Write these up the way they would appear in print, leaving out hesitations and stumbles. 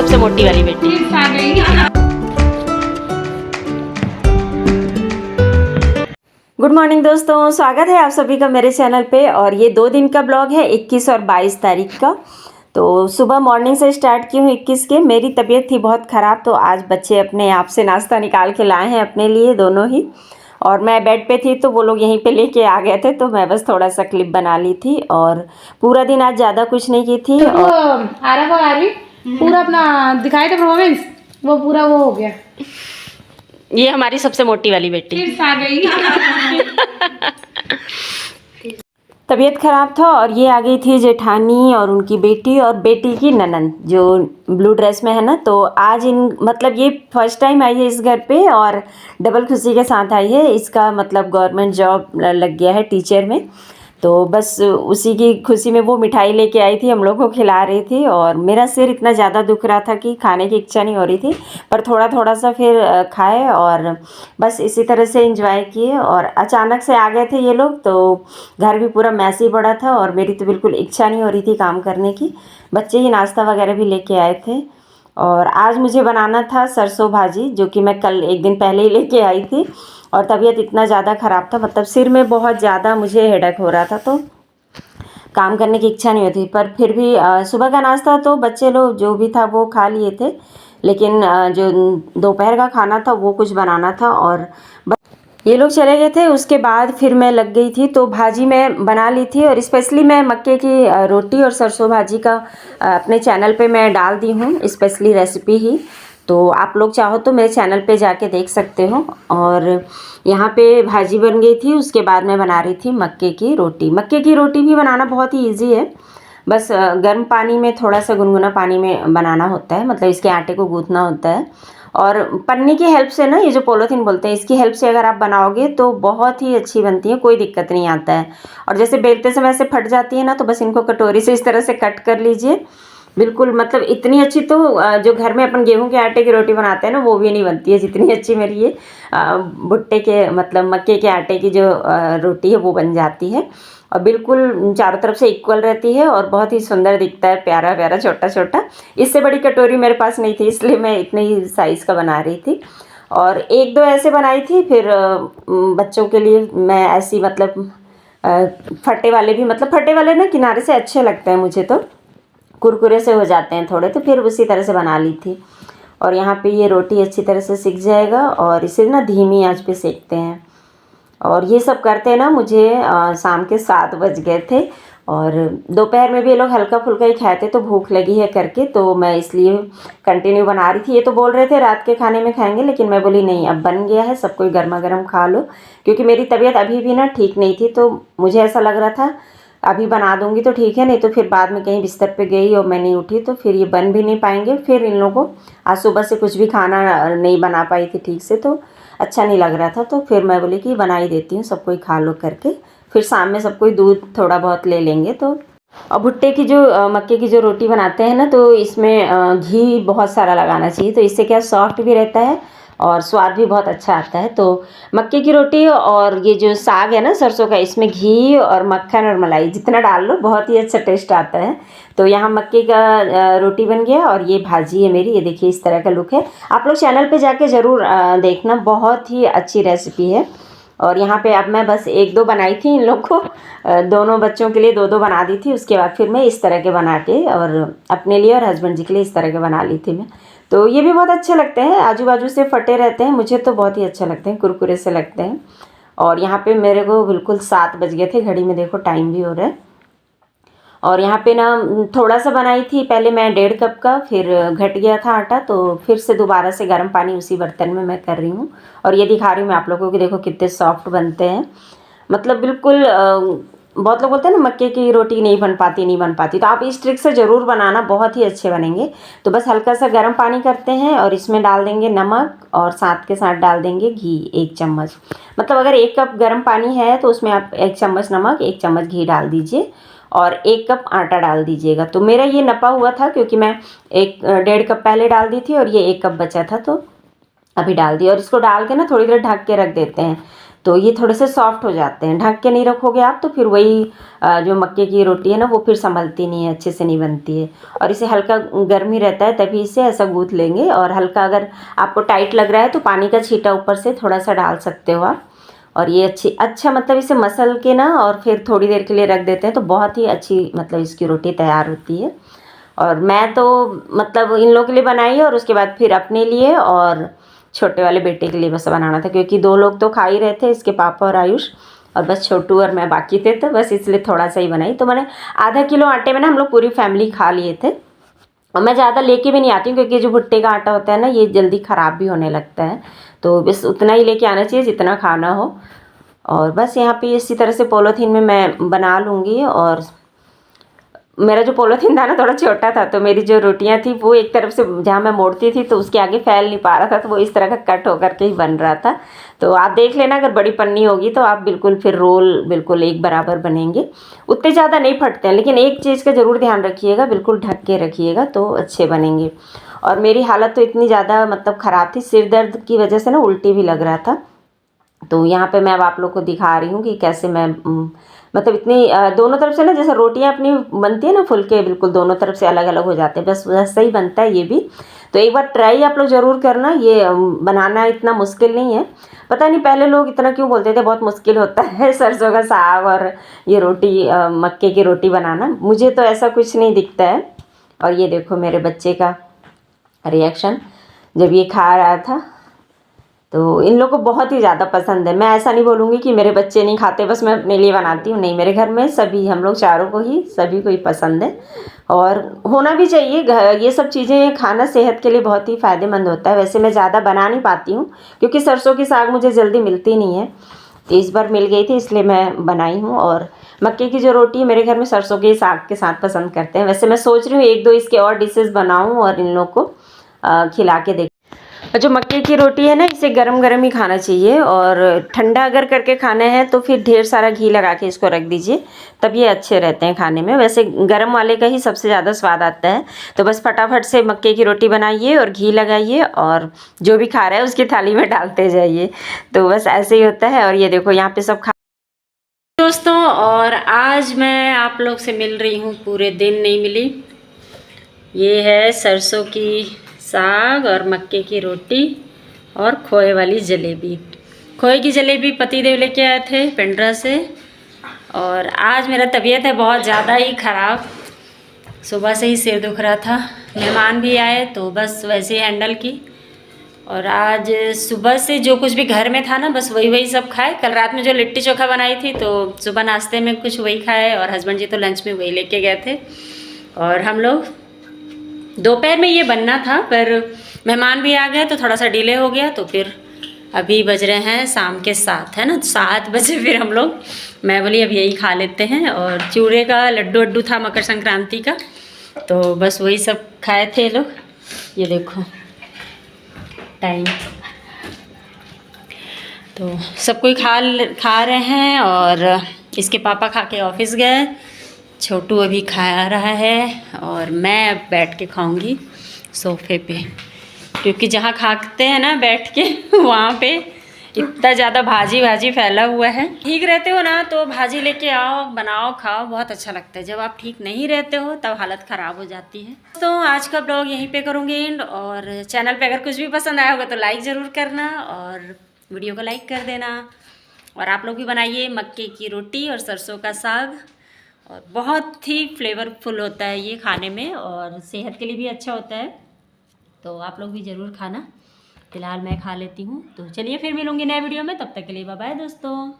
सबसे मोटी वाली बेटी। आ गई। गुड मॉर्निंग दोस्तों, स्वागत है आप सभी का मेरे चैनल पे। और ये 2 दिन का ब्लॉग है, 21 और 22 तारीख का। तो सुबह मॉर्निंग से स्टार्ट की हूँ 21 के। मेरी तबीयत थी बहुत ख़राब, तो आज बच्चे अपने आप से नाश्ता निकाल के लाए हैं अपने लिए दोनों ही। और मैं बेड पे थी तो वो लोग यहीं पे लेके आ गए थे, तो मैं बस थोड़ा सा क्लिप बना ली थी। और पूरा दिन आज ज़्यादा कुछ नहीं की थी। तो और आरव और आरवी पूरा अपना दिखाए थे परफॉर्मेंस, वो पूरा वो हो गया। ये हमारी सबसे मोटी वाली बेटी फिर आ गई। तबीयत ख़राब था। और ये आ गई थी जेठानी और उनकी बेटी और बेटी की ननंद जो ब्लू ड्रेस में है ना। तो आज मतलब ये फर्स्ट टाइम आई है इस घर पे और डबल खुशी के साथ आई है। इसका मतलब गवर्नमेंट जॉब लग गया है टीचर में। तो बस उसी की खुशी में वो मिठाई लेके आई थी, हम लोग को खिला रही थी। और मेरा सिर इतना ज़्यादा दुख रहा था कि खाने की इच्छा नहीं हो रही थी, पर थोड़ा थोड़ा सा फिर खाए और बस इसी तरह से एंजॉय किए। और अचानक से आ गए थे ये लोग, तो घर भी पूरा मैसी पड़ा था और मेरी तो बिल्कुल इच्छा नहीं हो रही थी काम करने की। बच्चे ही नाश्ता वगैरह भी लेके आए थे। और आज मुझे बनाना था सरसों भाजी, जो कि मैं कल एक दिन पहले ही लेके आई थी। और तबीयत इतना ज़्यादा ख़राब था, मतलब सिर में बहुत ज़्यादा मुझे हेडेक हो रहा था, तो काम करने की इच्छा नहीं होती। पर फिर भी सुबह का नाश्ता तो बच्चे लोग जो भी था वो खा लिए थे, लेकिन जो दोपहर का खाना था वो कुछ बनाना था। और ये लोग चले गए थे, उसके बाद फिर मैं लग गई थी। तो भाजी मैं बना ली थी और स्पेशली मैं मक्के की रोटी और सरसों भाजी का अपने चैनल पे मैं डाल दी हूँ स्पेशली रेसिपी ही। तो आप लोग चाहो तो मेरे चैनल पे जाके देख सकते हो। और यहाँ पे भाजी बन गई थी, उसके बाद मैं बना रही थी मक्के की रोटी। मक्के की रोटी भी बनाना बहुत ही ईजी है। बस गर्म पानी में, थोड़ा सा गुनगुना पानी में बनाना होता है, मतलब इसके आटे को गूँथना होता है। और पन्नी की हेल्प से ना, ये जो पॉलीथीन बोलते हैं, इसकी हेल्प से अगर आप बनाओगे तो बहुत ही अच्छी बनती है, कोई दिक्कत नहीं आता है। और जैसे बेलते समय ऐसे फट जाती है ना, तो बस इनको कटोरी से इस तरह से कट कर लीजिए। बिल्कुल मतलब इतनी अच्छी तो जो घर में अपन गेहूं के आटे की रोटी बनाते हैं ना, वो भी नहीं बनती है जितनी अच्छी मेरी ये भुट्टे के मतलब मक्के के आटे की जो रोटी है वो बन जाती है। और बिल्कुल चारों तरफ से इक्वल रहती है और बहुत ही सुंदर दिखता है, प्यारा प्यारा छोटा छोटा। इससे बड़ी कटोरी मेरे पास नहीं थी, इसलिए मैं इतने ही साइज़ का बना रही थी। और एक दो ऐसे बनाई थी, फिर बच्चों के लिए मैं ऐसी मतलब फटे वाले भी, मतलब फटे वाले ना किनारे से अच्छे लगते हैं मुझे, तो कुरकुरे से हो जाते हैं थोड़े, तो फिर उसी तरह से बना ली थी। और यहाँ पे ये रोटी अच्छी तरह से सिक जाएगा और इसे ना धीमी आंच पे सेकते हैं। और ये सब करते ना मुझे शाम के 7 बज गए थे। और दोपहर में भी ये लोग हल्का फुल्का ही खाए थे, तो भूख लगी है करके, तो मैं इसलिए कंटिन्यू बना रही थी। ये तो बोल रहे थे रात के खाने में खाएंगे, लेकिन मैं बोली नहीं, अब बन गया है, सब कोई गर्मा गर्म खा लो। क्योंकि मेरी तबीयत अभी भी ना ठीक नहीं थी, तो मुझे ऐसा लग रहा था अभी बना दूंगी तो ठीक है, नहीं तो फिर बाद में कहीं बिस्तर पे गई और मैं नहीं उठी तो फिर ये बन भी नहीं पाएंगे। फिर इन लोगों को आज सुबह से कुछ भी खाना नहीं बना पाई थी ठीक से, तो अच्छा नहीं लग रहा था। तो फिर मैं बोली कि बना ही देती हूँ, सब कोई खा लो करके। फिर शाम में सब कोई दूध थोड़ा बहुत ले लेंगे। तो और भुट्टे की जो मक्के की जो रोटी बनाते हैं ना, तो इसमें घी बहुत सारा लगाना चाहिए, तो इससे क्या सॉफ्ट भी रहता है और स्वाद भी बहुत अच्छा आता है। तो मक्के की रोटी और ये जो साग है ना सरसों का, इसमें घी और मक्खन और मलाई जितना डाल लो बहुत ही अच्छा टेस्ट आता है। तो यहाँ मक्के का रोटी बन गया और ये भाजी है मेरी, ये देखिए इस तरह का लुक है। आप लोग चैनल पे जाके ज़रूर देखना, बहुत ही अच्छी रेसिपी है। और यहाँ पे अब मैं बस एक दो बनाई थी इन लोग को, दोनों बच्चों के लिए दो दो बना दी थी। उसके बाद फिर मैं इस तरह के बना के और अपने लिए और हस्बैंड जी के लिए इस तरह के बना ली थी मैं। तो ये भी बहुत अच्छे लगते हैं, आजू बाजू से फटे रहते हैं, मुझे तो बहुत ही अच्छे लगते हैं, कुरकुरे से लगते हैं। और यहाँ पे मेरे को बिल्कुल 7 बज गए थे, घड़ी में देखो टाइम भी हो रहा है। और यहाँ पे ना थोड़ा सा बनाई थी पहले मैं 1.5 कप का, फिर घट गया था आटा, तो फिर से दोबारा से गर्म पानी उसी बर्तन में मैं कर रही हूँ। और ये दिखा रही हूँ मैं आप लोगों को कि देखो कितने सॉफ्ट बनते हैं, मतलब बिल्कुल बहुत लोग बोलते हैं ना मक्के की रोटी नहीं बन पाती नहीं बन पाती, तो आप इस ट्रिक से ज़रूर बनाना, बहुत ही अच्छे बनेंगे। तो बस हल्का सा गर्म पानी करते हैं और इसमें डाल देंगे नमक और साथ के साथ डाल देंगे घी 1 चम्मच। मतलब अगर 1 कप गर्म पानी है तो उसमें आप 1 चम्मच नमक 1 चम्मच घी डाल दीजिए और 1 कप आटा डाल दीजिएगा। तो मेरा ये नपा हुआ था क्योंकि मैं 1.5 कप पहले डाल दी थी और ये 1 कप बचा था, तो अभी डाल दिया। और इसको डाल के ना थोड़ी देर ढक के रख देते हैं। तो ये थोड़े से सॉफ्ट हो जाते हैं। ढक के नहीं रखोगे आप तो फिर वही जो मक्के की रोटी है ना वो फिर संभलती नहीं है, अच्छे से नहीं बनती है। और इसे हल्का गर्म ही रहता है तभी इसे ऐसा गूँथ लेंगे। और हल्का अगर आपको टाइट लग रहा है तो पानी का छींटा ऊपर से थोड़ा सा डाल सकते हो आप। और ये अच्छा मतलब इसे मसल के ना और फिर थोड़ी देर के लिए रख देते हैं तो बहुत ही अच्छी मतलब इसकी रोटी तैयार होती है। और मैं तो मतलब इन लोगों के लिए बनाई और उसके बाद फिर अपने लिए और छोटे वाले बेटे के लिए बस बनाना था, क्योंकि 2 लोग तो खा ही रहे थे, इसके पापा और आयुष, और बस छोटू और मैं बाकी थे, तो बस इसलिए थोड़ा सा ही बनाई। तो मैंने आधा किलो आटे में ना हम लोग पूरी फैमिली खा लिए थे। और मैं ज़्यादा लेके भी नहीं आती हूँ क्योंकि जो भुट्टे का आटा होता है ना ये जल्दी ख़राब भी होने लगता है, तो बस उतना ही लेके आना चाहिए जितना खाना हो। और बस यहाँ पे इसी तरह से पॉलीथीन में मैं बना लूँगी। और मेरा जो पॉलीथीन था ना थोड़ा छोटा था, तो मेरी जो रोटियां थी वो एक तरफ से जहाँ मैं मोड़ती थी तो उसके आगे फैल नहीं पा रहा था, तो वो इस तरह का कट होकर के ही बन रहा था। तो आप देख लेना अगर बड़ी पन्नी होगी तो आप बिल्कुल फिर रोल बिल्कुल एक बराबर बनेंगे। उतने ज़्यादा नहीं फटते हैं, लेकिन एक चीज़ का ज़रूर ध्यान रखिएगा, बिल्कुल ढक के रखिएगा तो अच्छे बनेंगे। और मेरी हालत तो इतनी ज़्यादा मतलब ख़राब थी, सिर दर्द की वजह से ना उल्टी भी लग रहा था। तो यहाँ पे मैं अब आप लोग को दिखा रही हूँ कि कैसे मैं मतलब इतनी दोनों तरफ से ना जैसे रोटियाँ अपनी बनती है ना फुलके, बिल्कुल दोनों तरफ से अलग अलग हो जाते हैं, बस वैसा ही बनता है ये भी। तो एक बार ट्राई आप लोग ज़रूर करना, ये बनाना इतना मुश्किल नहीं है। पता नहीं पहले लोग इतना क्यों बोलते थे बहुत मुश्किल होता है सरसों का साग और ये रोटी मक्के की रोटी बनाना, मुझे तो ऐसा कुछ नहीं दिखता है। और ये देखो मेरे बच्चे का रिएक्शन जब ये खा रहा था, तो इन लोगों को बहुत ही ज़्यादा पसंद है। मैं ऐसा नहीं बोलूँगी कि मेरे बच्चे नहीं खाते बस मैं अपने लिए बनाती हूँ, नहीं, मेरे घर में सभी हम लोग चारों को ही सभी को ही पसंद है। और होना भी चाहिए, ये सब चीज़ें खाना सेहत के लिए बहुत ही फ़ायदेमंद होता है। वैसे मैं ज़्यादा बना नहीं पाती हूँ क्योंकि सरसों की साग मुझे जल्दी मिलती नहीं है, तो इस बार मिल गई थी इसलिए मैं बनाई हूँ। और मक्के की जो रोटी है मेरे घर में सरसों के साग के साथ पसंद करते हैं। वैसे मैं सोच रही हूँ 1-2 इसके और डिशेज़ बनाऊँ और इन लोग को खिला के देख। और जो मक्के की रोटी है ना इसे गरम गरम ही खाना चाहिए, और ठंडा अगर करके खाना है तो फिर ढेर सारा घी लगा के इसको रख दीजिए, तब ये अच्छे रहते हैं खाने में। वैसे गरम वाले का ही सबसे ज़्यादा स्वाद आता है। तो बस फटाफट से मक्के की रोटी बनाइए और घी लगाइए और जो भी खा रहा है उसकी थाली में डालते जाइए, तो बस ऐसे ही होता है। और ये देखो यहाँ पे सब खा दोस्तों, और आज मैं आप लोग से मिल रही हूँ, पूरे दिन नहीं मिली। ये है सरसों की साग और मक्के की रोटी और खोए वाली जलेबी। खोए की जलेबी पतिदेव लेके आए थे पेंड्रा से। और आज मेरा तबीयत है बहुत ज़्यादा ही ख़राब, सुबह से ही सिर दुख रहा था, मेहमान भी आए तो बस वैसे ही हैंडल की। और आज सुबह से जो कुछ भी घर में था ना बस वही सब खाए। कल रात में जो लिट्टी चोखा बनाई थी तो सुबह नाश्ते में कुछ वही खाए, और हस्बैंड जी तो लंच में वही लेके गए थे। और हम लोग दोपहर में ये बनना था पर मेहमान भी आ गए तो थोड़ा सा डिले हो गया, तो फिर अभी बज रहे हैं शाम के 7 है ना, 7 बजे फिर हम लोग, मैं बोली अब यही खा लेते हैं। और चूड़े का लड्डू वड्डू था मकर संक्रांति का, तो बस वही सब खाए थे लोग। ये देखो टाइम, तो सब कोई खा रहे हैं। और इसके पापा खा के ऑफिस गए, छोटू अभी खा रहा है, और मैं अब बैठ के खाऊंगी सोफे पे, क्योंकि जहाँ खाते हैं ना बैठ के वहाँ पे इतना ज़्यादा भाजी फैला हुआ है। ठीक रहते हो ना तो भाजी लेके आओ, बनाओ, खाओ, बहुत अच्छा लगता है। जब आप ठीक नहीं रहते हो तब हालत ख़राब हो जाती है। तो आज का ब्लॉग यहीं पे करूँगी एंड, और चैनल पे अगर कुछ भी पसंद आया होगा तो लाइक ज़रूर करना और वीडियो को लाइक कर देना। और आप लोग भी बनाइए मक्के की रोटी और सरसों का साग, और बहुत ही फ्लेवरफुल होता है ये खाने में और सेहत के लिए भी अच्छा होता है, तो आप लोग भी ज़रूर खाना। फिलहाल मैं खा लेती हूँ, तो चलिए फिर मिलूँगी नए वीडियो में, तब तक के लिए बाय बाय दोस्तों।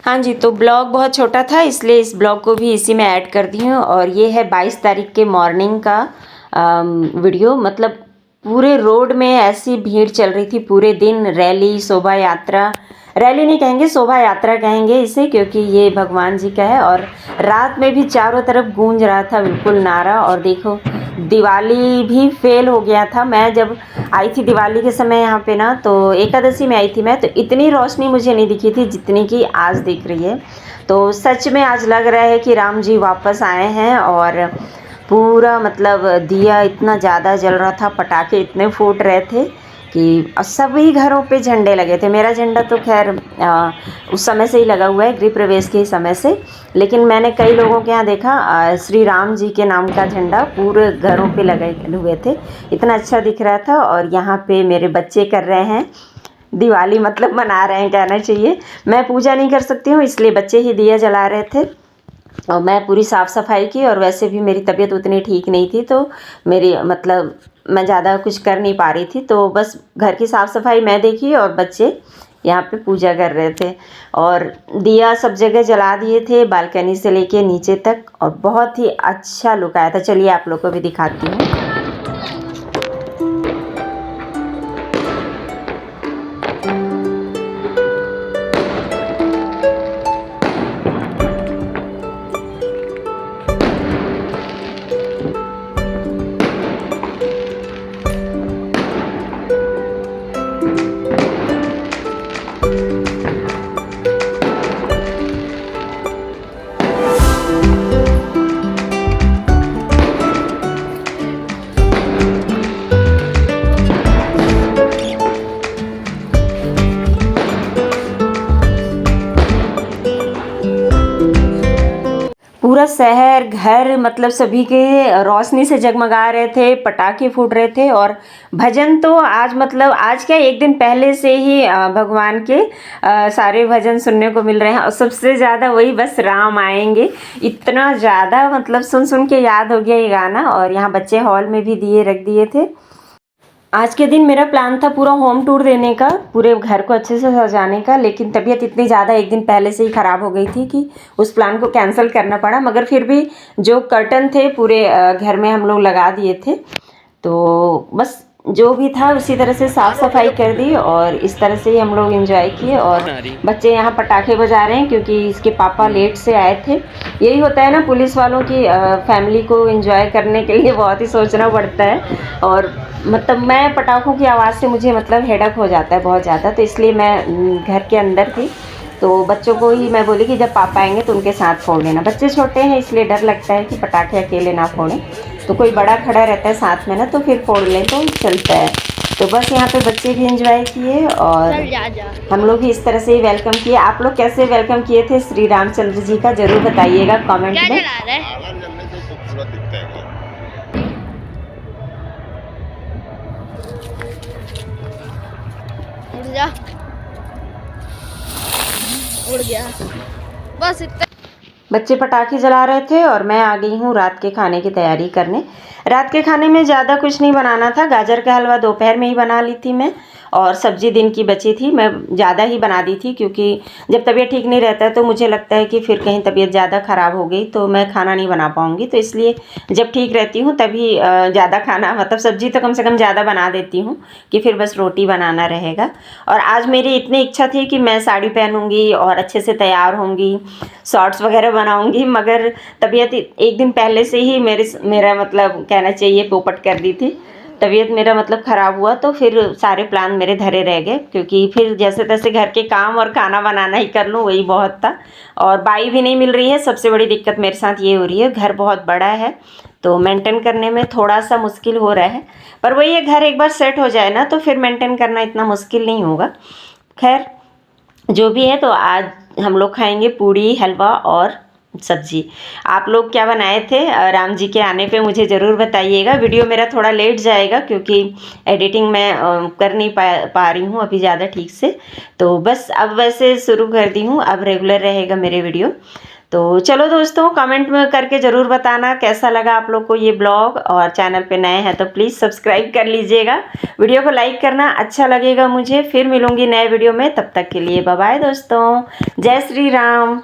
हाँ जी, तो ब्लॉग बहुत छोटा था इसलिए इस ब्लॉग को भी इसी में ऐड कर दी हूँ। और ये है 22 तारीख के मॉर्निंग का वीडियो। मतलब पूरे रोड में ऐसी भीड़ चल रही थी पूरे दिन, रैली, शोभा यात्रा, रैली नहीं कहेंगे शोभा यात्रा कहेंगे इसे, क्योंकि ये भगवान जी का है। और रात में भी चारों तरफ गूंज रहा था बिल्कुल नारा। और देखो दिवाली भी फेल हो गया था। मैं जब आई थी दिवाली के समय यहाँ पे ना, तो एकादशी में आई थी मैं, तो इतनी रोशनी मुझे नहीं दिखी थी जितनी कि आज दिख रही है। तो सच में आज लग रहा है कि राम जी वापस आए हैं। और पूरा मतलब दिया इतना ज़्यादा जल रहा था, पटाखे इतने फूट रहे थे कि सभी घरों पे झंडे लगे थे। मेरा झंडा तो खैर उस समय से ही लगा हुआ है, गृह प्रवेश के ही समय से, लेकिन मैंने कई लोगों के यहाँ देखा श्री राम जी के नाम का झंडा पूरे घरों पे लगे हुए थे। इतना अच्छा दिख रहा था। और यहाँ पे मेरे बच्चे कर रहे हैं दिवाली, मतलब मना रहे हैं कहना चाहिए। मैं पूजा नहीं कर सकती हूँ, इसलिए बच्चे ही दिया जला रहे थे और मैं पूरी साफ़ सफाई की। और वैसे भी मेरी तबीयत उतनी ठीक नहीं थी, तो मेरी मतलब मैं ज़्यादा कुछ कर नहीं पा रही थी, तो बस घर की साफ़ सफाई मैं देखी और बच्चे यहाँ पे पूजा कर रहे थे। और दिया सब जगह जला दिए थे, बालकनी से लेके नीचे तक, और बहुत ही अच्छा लुक आया था। चलिए आप लोग को भी दिखाती हूँ। पूरा शहर घर मतलब सभी के रोशनी से जगमगा रहे थे, पटाखे फूट रहे थे। और भजन तो आज मतलब आज क्या एक दिन पहले से ही भगवान के सारे भजन सुनने को मिल रहे हैं। और सबसे ज़्यादा वही बस राम आएंगे, इतना ज़्यादा मतलब सुन सुन के याद हो गया ये गाना। और यहाँ बच्चे हॉल में भी दिए रख दिए थे। आज के दिन मेरा प्लान था पूरा होम टूर देने का, पूरे घर को अच्छे से सजाने का, लेकिन तबीयत इतनी ज़्यादा एक दिन पहले से ही ख़राब हो गई थी कि उस प्लान को कैंसिल करना पड़ा। मगर फिर भी जो कर्टन थे पूरे घर में हम लोग लगा दिए थे, तो बस जो भी था उसी तरह से साफ़ सफाई कर दी और इस तरह से ही हम लोग एंजॉय किए। और बच्चे यहाँ पटाखे बजा रहे हैं क्योंकि इसके पापा लेट से आए थे। यही होता है ना पुलिस वालों की, फैमिली को एंजॉय करने के लिए बहुत ही सोचना पड़ता है। और मतलब मैं पटाखों की आवाज़ से मुझे मतलब हेडक हो जाता है बहुत ज़्यादा, तो इसलिए मैं घर के अंदर थी। तो बच्चों को ही मैं बोली कि जब पापा आएंगे तो उनके साथ फोड़ लेना। बच्चे छोटे हैं इसलिए डर लगता है कि पटाखे अकेले ना फोड़ें, तो कोई बड़ा खड़ा रहता है साथ में ना, तो फिर फोड़ लें तो चलता है। तो बस यहाँ पे बच्चे भी एंजॉय किए और हम लोग भी इस तरह से ही वेलकम किए। आप लोग कैसे वेलकम किए थे श्री रामचंद्र जी का, ज़रूर बताइएगा कमेंट में। उड़ गया बस इतना। बच्चे पटाखे जला रहे थे और मैं आ गई हूँ रात के खाने की तैयारी करने। रात के खाने में ज़्यादा कुछ नहीं बनाना था। गाजर का हलवा दोपहर में ही बना ली थी मैं, और सब्ज़ी दिन की बची थी। मैं ज़्यादा ही बना दी थी क्योंकि जब तबीयत ठीक नहीं रहता है तो मुझे लगता है कि फिर कहीं तबीयत ज़्यादा ख़राब हो गई तो मैं खाना नहीं बना पाऊँगी। तो इसलिए जब ठीक रहती हूँ तभी ज़्यादा खाना मतलब सब्ज़ी तो कम से कम ज़्यादा बना देती हूँ कि फिर बस रोटी बनाना रहेगा। और आज मेरी इतनी इच्छा थी कि मैं साड़ी पहनूँगी और अच्छे से तैयार होंगी, शॉर्ट्स वगैरह बनाऊँगी, मगर तबीयत एक दिन पहले से ही मेरा मतलब कहना चाहिए पोपट कर दी थी। तबीयत मेरा मतलब ख़राब हुआ तो फिर सारे प्लान मेरे धरे रह गए, क्योंकि फिर जैसे तैसे घर के काम और खाना बनाना ही कर लूँ वही बहुत था। और बाई भी नहीं मिल रही है, सबसे बड़ी दिक्कत मेरे साथ ये हो रही है। घर बहुत बड़ा है तो मेंटेन करने में थोड़ा सा मुश्किल हो रहा है, पर वही है घर एक बार सेट हो जाए ना तो फिर मेंटेन करना इतना मुश्किल नहीं होगा। खैर जो भी है, तो आज हम लोग खाएंगे पूड़ी हलवा और सब्जी। आप लोग क्या बनाए थे राम जी के आने पे मुझे ज़रूर बताइएगा। वीडियो मेरा थोड़ा लेट जाएगा क्योंकि एडिटिंग मैं कर नहीं पा रही हूँ अभी ज़्यादा ठीक से। तो बस अब वैसे शुरू कर दी हूँ, अब रेगुलर रहेगा मेरे वीडियो। तो चलो दोस्तों, कमेंट में करके ज़रूर बताना कैसा लगा आप लोग को ये ब्लॉग, और चैनल पे नए हैं तो प्लीज़ सब्सक्राइब कर लीजिएगा। वीडियो को लाइक करना अच्छा लगेगा मुझे। फिर मिलूँगी नए वीडियो में, तब तक के लिए बाय बाय दोस्तों, जय श्री राम।